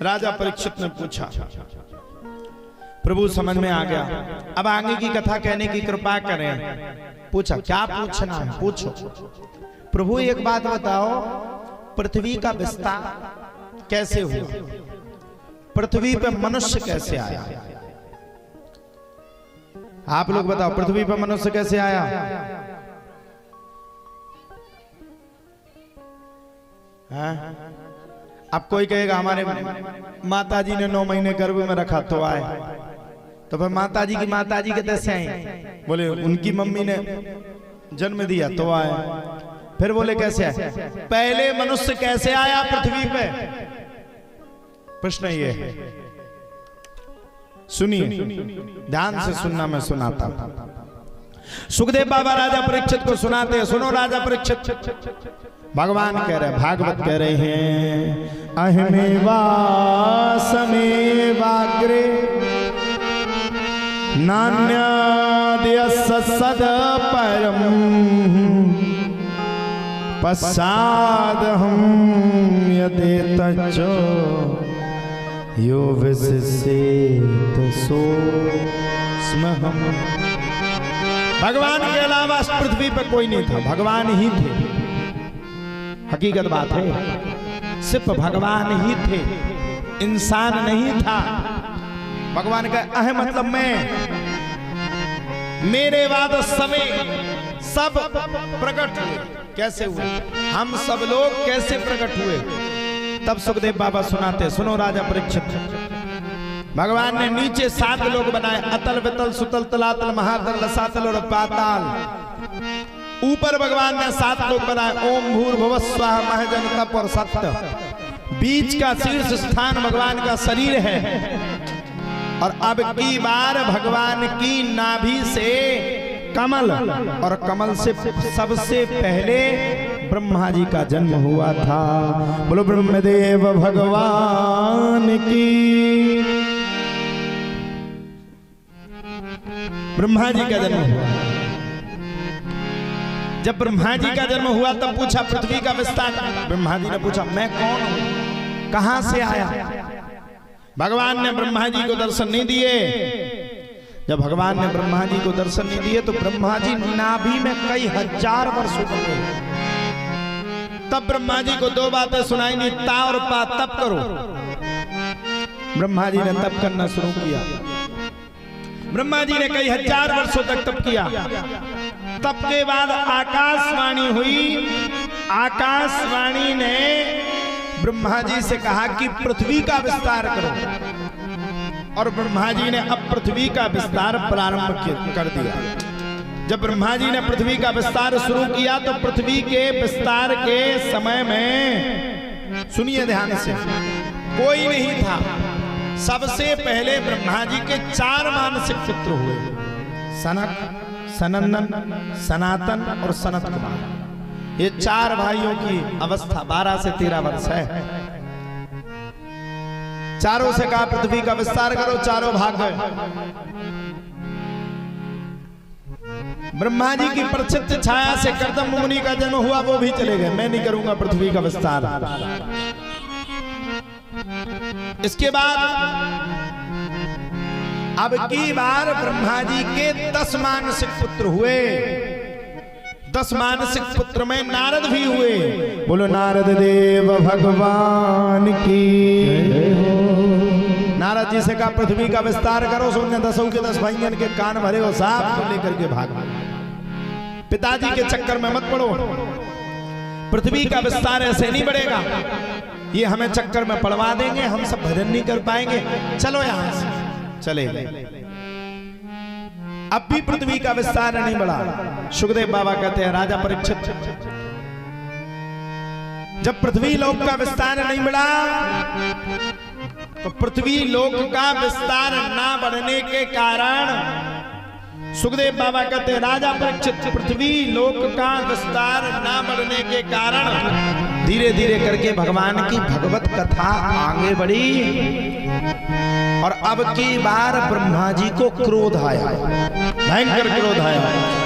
राजा परीक्षित ने पूछा, प्रभु समझ में आ गया, अब आगे की कथा कहने की कृपा करें। पूछा, क्या पूछना है पूछो। प्रभु एक बात बताओ, पृथ्वी का विस्तार कैसे हुआ, पृथ्वी पर मनुष्य कैसे आया? आप लोग बताओ, पृथ्वी पर मनुष्य कैसे आया? अब कोई कहेगा हमारे माताजी ने 9 महीने गर्भ में रखा तो आए, तो फिर माताजी की माताजी के कैसे आए? बोले उनकी मम्मी ने जन्म दिया तो आए। फिर बोले कैसे आए? पहले मनुष्य कैसे आया पृथ्वी पे? प्रश्न ये है, सुनिए, ध्यान से सुनना, मैं सुनाता हूं। सुखदेव बाबा राजा परीक्षित को सुनाते हैं। सुनो राजा परीक्षित, भगवान कह रहे, भागवत कह रहे हैं, अहमेवासमेवाग्रे नान्यद्यसद परम पश्चादहं यदेतच्च यो विशिष्येत सो स्महम्। भगवान के अलावा इस पृथ्वी पर कोई नहीं था, भगवान ही थे। हकीकत बात है, सिर्फ भगवान ही थे, इंसान नहीं था। भगवान का अह मतलब मैं, मेरे बाद समय सब प्रकट हुए। कैसे हुए? हम सब लोग कैसे प्रकट हुए? तब सुखदेव बाबा सुनाते, सुनो राजा परीक्षित, भगवान ने नीचे 7 लोग बनाए, अतल वितल सुतल तलातल महातल रसातल और पाताल। ऊपर भगवान ने 7 लोग बनाए, ओम भूर्भुवः स्वः महजन तप और सत्य। बीच का शीर्ष स्थान भगवान का शरीर है। और अब की बार भगवान की नाभि से कमल, और कमल से सबसे पहले ब्रह्मा जी का जन्म हुआ था। बोलो ब्रह्मदेव भगवान की। ब्रह्मा जी का जन्म हुआ। जब ब्रह्मा जी का जन्म हुआ तब पूछा पृथ्वी का विस्तार। ब्रह्मा जी ने पूछा, मैं कौन हूं, कहां से आया? भगवान ने ब्रह्मा जी को दर्शन नहीं दिए। जब भगवान ने ब्रह्मा जी को दर्शन नहीं दिए तो ब्रह्मा जी नाभि में कई हजार वर्ष हो गए। तब ब्रह्मा जी को 2 बातें सुनाई दी, ता और पा, तप करो। ब्रह्मा जी ने तप करना शुरू किया। ब्रह्मा जी ने कई हजार वर्षों तक तप किया। तप के बाद आकाशवाणी हुई। आकाशवाणी ने ब्रह्मा जी से कहा कि पृथ्वी का विस्तार करो। और ब्रह्मा जी ने अब पृथ्वी का विस्तार प्रारंभ कर दिया। जब ब्रह्मा जी ने पृथ्वी का विस्तार शुरू किया तो पृथ्वी के विस्तार के समय में, सुनिए ध्यान से, कोई नहीं था। सबसे पहले ब्रह्मा जी के 4 मानसिक पुत्र हुए, सनक, सनंदन, सनातन और सनत कुमार। ये 4 भाइयों की अवस्था 12 से 13 वर्ष है। चारों से कहा पृथ्वी का विस्तार करो, चारों भाग गए। ब्रह्मा जी की प्रचित छाया से कर्दम मुनि का जन्म हुआ, वो भी चले गए, मैं नहीं करूंगा पृथ्वी का विस्तार। इसके बाद अब की बार ब्रह्मा जी के 10 मानसिक पुत्र हुए। 10 मानसिक पुत्र में नारद भी हुए। बोलो नारद देव भगवान की। नारद जी से कहा पृथ्वी का विस्तार करो। सुनने 10 के 10 भाइयों के कान भरे हो, सांप को लेकर के भाग। पिताजी के चक्कर में मत पड़ो, पृथ्वी का विस्तार ऐसे नहीं बढ़ेगा, ये हमें चक्कर में पड़वा देंगे, हम सब भजन नहीं कर पाएंगे, चलो यहां से चले गए। अब भी पृथ्वी का विस्तार नहीं बढ़ा। सुखदेव बाबा कहते हैं, राजा परीक्षित, जब पृथ्वी लोक का विस्तार नहीं बढ़ा तो पृथ्वी लोक का विस्तार ना बढ़ने के कारण सुखदेव बाबा कहते हैं, राजा परीक्षित, पृथ्वी लोक का विस्तार ना बढ़ने के कारण धीरे धीरे करके भगवान की भगवत कथा आगे बढ़ी। और अब की बार ब्रह्मा जी को क्रोध आया, भयंकर क्रोध आया।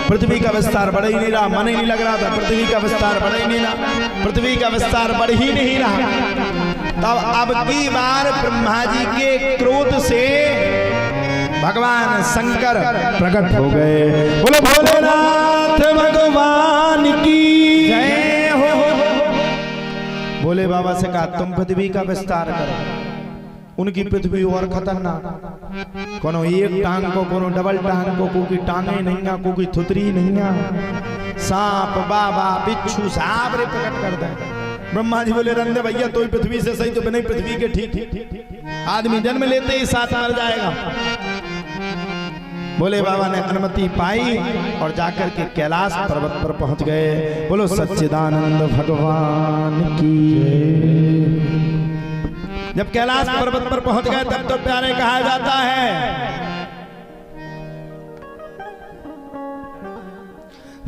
पृथ्वी का विस्तार बढ़ ही नहीं रहा, मन ही नहीं लग रहा था, पृथ्वी का विस्तार बढ़ ही नहीं रहा, पृथ्वी का विस्तार बढ़ ही नहीं रहा। तब अब की बार ब्रह्मा जी के क्रोध से भगवान शंकर प्रकट हो गए। बोलो भोलेनाथ भगवान की जय हो। भोले बाबा से कहा तुम पृथ्वी का विस्तार करो। उनकी पृथ्वी और खतरनाक, कोनो एक टांग को, कोनो डबल टांग को, कोई टांगे नहीं, कोई थुतरी नहीं, सांप बाबा बिच्छू साब रे प्रकट कर दे। ब्रह्मा जी बोले रंदे भैया तो पृथ्वी से सही तो बने पृथ्वी के ठीक आदमी जन्म लेते ही साथ मर जाएगा। भोले बाबा ने अनुमति पाई और जाकर के कैलाश पर्वत पर पहुंच गए। बोलो सच्चिदानंद भगवान की। जब कैलाश पर्वत पर पहुंच गए तब तो प्यारे कहा जाता है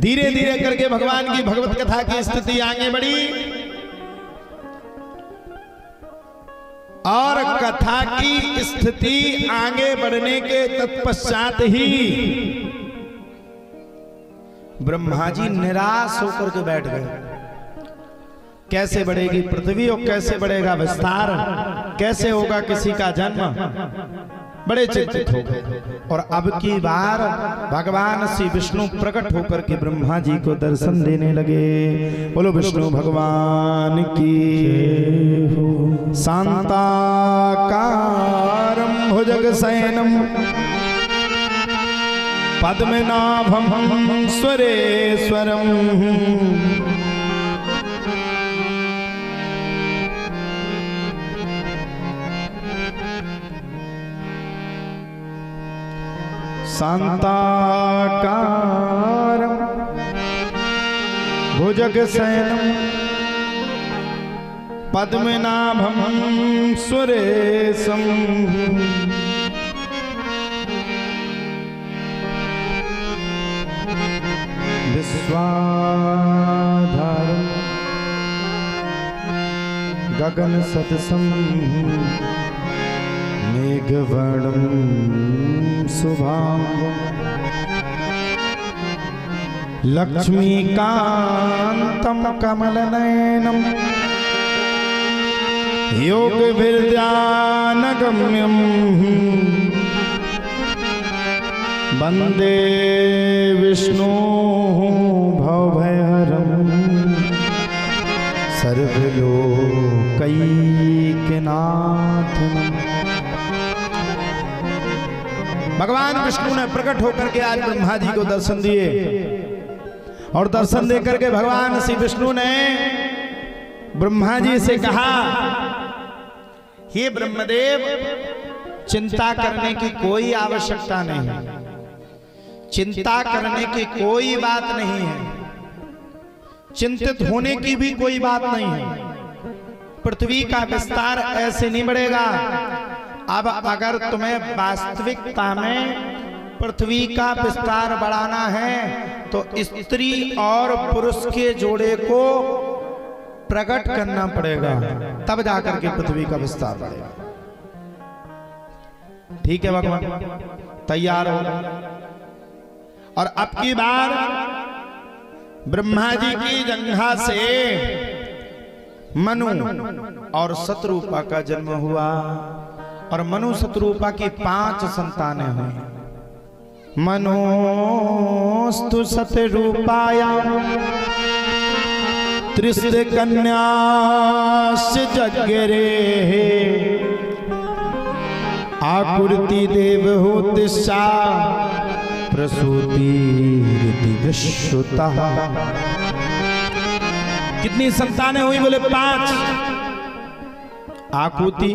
धीरे धीरे करके भगवान की भगवत कथा की स्थिति आगे बढ़ी और कथा की स्थिति आगे बढ़ने के तत्पश्चात ही ब्रह्मा जी निराश होकर के बैठ गए। कैसे बढ़ेगी पृथ्वी और कैसे बढ़ेगा विस्तार, कैसे होगा किसी का जन्म, बड़े चिंतित हो गए। और अब की बार भगवान श्री विष्णु प्रकट होकर के ब्रह्मा जी को दर्शन देने लगे। बोलो विष्णु भगवान की। शांताकारं भुजगशयनं पद्मनाभं सुरेश्वरं शांताकारं भुजगशयनं पद्मनाभं सुरेशं विश्वाधारं गगन सदसं मेघवर्णं शुभांगं लक्ष्मीकान्तं कमलनयनं योगविद्यानगम्यं वन्दे विष्णु भवभयहरं सर्वलोकैकनाथं। भगवान विष्णु ने प्रकट होकर के आज ब्रह्मा जी को दर्शन दिए और दर्शन देकर के भगवान श्री विष्णु ने ब्रह्मा जी से कहा हे ब्रह्मदेव चिंता करने की कोई आवश्यकता नहीं है, चिंता करने की कोई बात नहीं है, चिंतित होने की भी कोई बात नहीं है। पृथ्वी का विस्तार ऐसे नहीं बढ़ेगा। अब अगर तुम्हें वास्तविकता में पृथ्वी का विस्तार बढ़ाना है तो स्त्री और पुरुष के जोड़े को प्रकट करना पड़ेगा, तब जाकर के पृथ्वी का विस्तार बढ़ेगा। ठीक है भगवान, तैयार हो। और अब की बार ब्रह्मा जी की जंघा से मनु और शतरूपा का जन्म हुआ और मनु शतरूपा की 5 संतानें हुई। मनोस्तु शतरूपाया त्रिस्र कन्याश्च जगरे आकुर्ति देवहूतिश्चा प्रसूति विश्रुता। कितनी संतानें हुई? बोले 5। आकुति,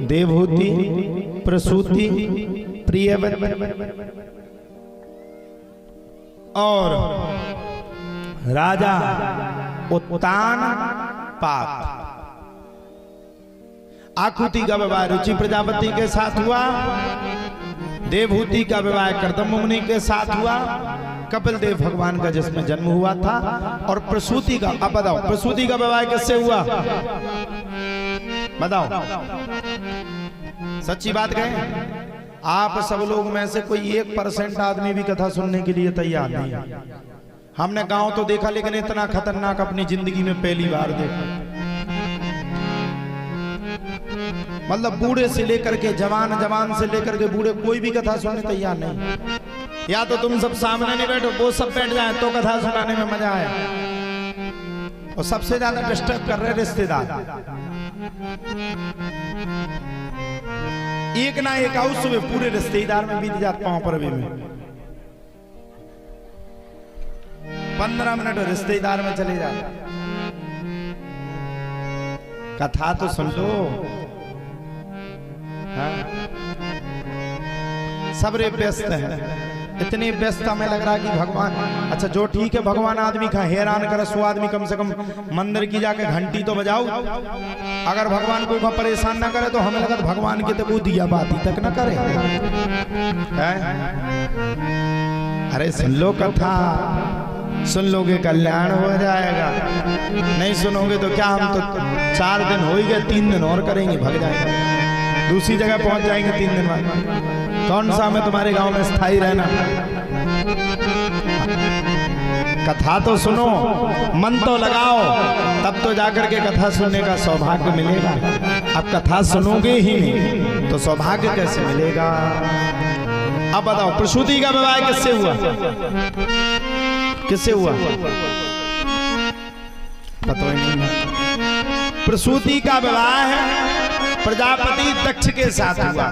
देवहूति, प्रसूति, प्रियवती और राजा उत्तान पाप। आकुति का विवाह रुचि प्रजापति के साथ हुआ, देवहूति का विवाह कर्दम मुनि के साथ हुआ, कपिल देव भगवान का जिसमें जन्म हुआ था। और प्रसूति का, अब बताओ प्रसूति का विवाह किससे हुआ? बताओ, सच्ची बात कहें, आप सब लोग में से कोई 1% आदमी भी कथा सुनने के लिए तैयार नहीं है। हमने गांव तो देखा लेकिन इतना खतरनाक अपनी जिंदगी में पहली बार देखा। मतलब बूढ़े से लेकर के जवान, जवान से लेकर के बूढ़े, कोई भी कथा सुनने तैयार नहीं। या तो तुम सब सामने नहीं बैठो, वो सब बैठ जाए तो कथा सुनाने में मजा आए। और सबसे ज्यादा डिस्टर्ब कर रहे रिश्तेदार। एक ना एक आउट सुबह पूरे रिश्तेदार में बीत जाता हूं पर में 15 मिनट रिश्तेदार में चले जाते। कथा तो सुन लो। हाँ? सब रे व्यस्त है, इतने व्यस्त हमें लग रहा कि भगवान, अच्छा जो ठीक है भगवान आदमी का हैरान करे, सो आदमी कम से कम मंदिर की जाके घंटी तो बजाओ। अगर भगवान को परेशान ना करे तो हमें लगा भगवान के तो वो दिया बाती तक ना करे। अरे सुन लो कथा, सुन लोगे कल्याण हो जाएगा। नहीं सुनोगे तो क्या, हम तो 4 दिन हो ही गए, 3 दिन और करेंगे, भग जाएंगे, दूसरी जगह पहुंच जाएंगे 3 दिन बाद। कौन सा हमें तुम्हारे गांव में स्थायी रहना। कथा तो सुनो, मन तो लगाओ, तब तो जाकर के कथा सुनने का सौभाग्य मिलेगा। अब कथा सुनोगे ही नहीं तो सौभाग्य कैसे मिलेगा। अब बताओ प्रसूति का विवाह किससे हुआ, किससे हुआ, पता ही नहीं। प्रसूति का विवाह प्रजापति दक्ष के साथ हुआ।